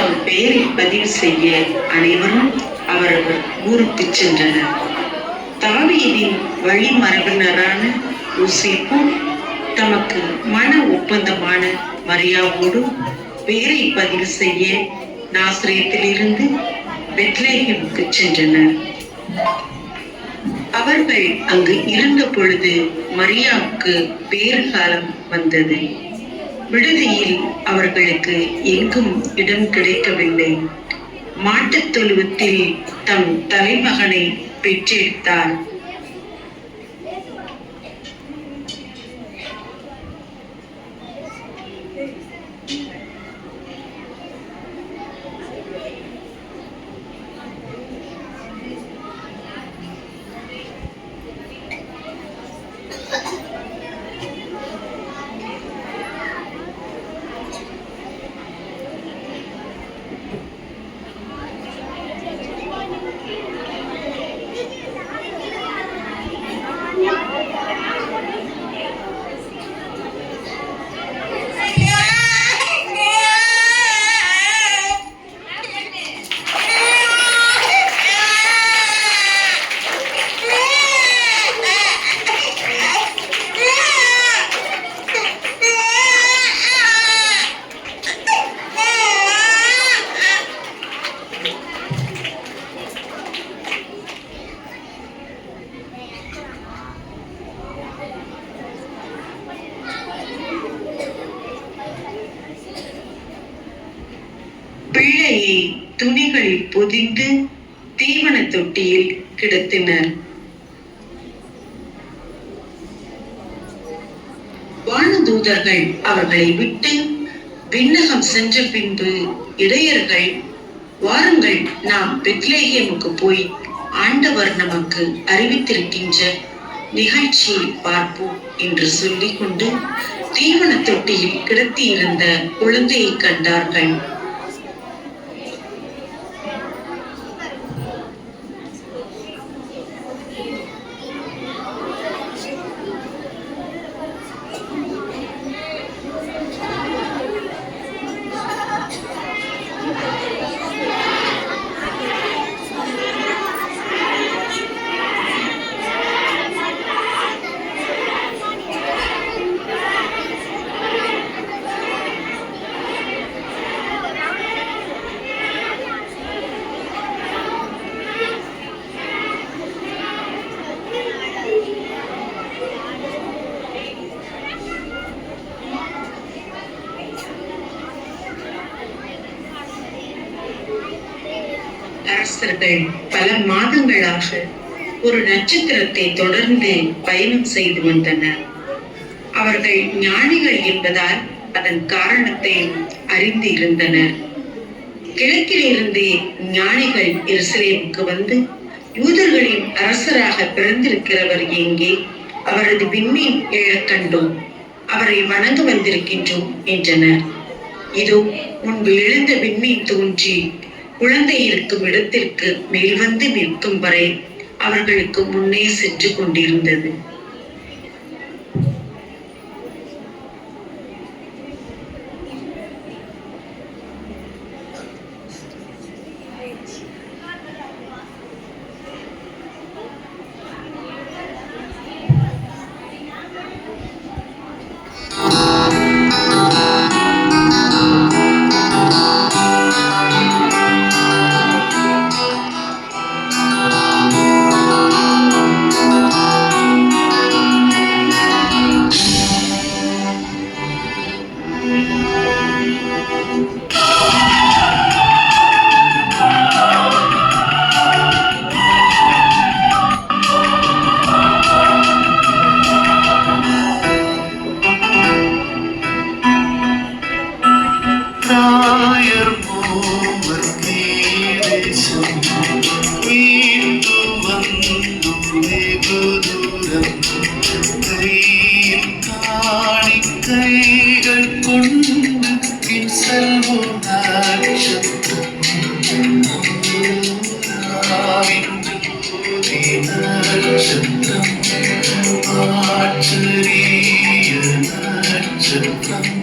தம் பெயரை பதிவு செய்ய அனைவரும் அவரவர் ஊருக்கு சென்றனர். தாவீதின் வழிமரபினரான யோசேப்பும் தமக்கு மன ஒப்பந்தமான மரியாவோடும் பெயரை பதிவு செய்ய நாசரேத்திலிருந்து பெத்லகேமுக்கு சென்றனர். அவர்கள் அங்கு இருந்த பொழுது மரியாவுக்கு பேறுகாலம் வந்தது. விடுதியில் அவர்களுக்கு எங்கும் இடம் கிடைக்கவில்லை. மாட்டுத் தொழுவத்தில் தம் தலைமகனை பெற்றெடுத்தார். பிள்ளையை துணிகளில் பொதிந்து தீவன தொட்டியில் கிடத்தினர். வானதூதர்கள் அவர்களை விட்டு விண்ணகம் சென்ற பின்பு இடையர்கள், வாருங்கள், நாம் பெத்லகேமுக்கு போய் ஆண்டவர் நமக்கு அறிவித்திருக்கின்ற நிகழ்ச்சியை பார்ப்போம் என்று சொல்லிக் கொண்டு தீவன தொட்டியில் கிடத்தியிருந்த குழந்தையை கண்டார்கள். அரசர்கள் பல மாதங்களாக ஒரு நட்சத்திரத்தை தொடர்ந்து பயணம் செய்து வந்தனர். அவர்கள் ஞானிகள் என்பதால் அதன் காரணத்தை அறிந்து இருந்தனர். கிழக்கிலிருந்தே ஞானிகள் எருசலேமுக்கு வந்து, யூதர்களின் அரசராக பிறந்திருக்கிறவர் எங்கே? அவரது விண்மீன் எழக் கண்டோம், அவரை வணங்க வந்திருக்கின்றோம் என்றனர். இதோ முன்பு எழுந்த விண்மீன் தோன்றி குழந்தை இருக்கும் இடத்திற்கு மேல் வந்து நிற்கும் வரை அவர்களுக்கு முன்னே சென்று கொண்டிருந்தது. நட்சத்திரம்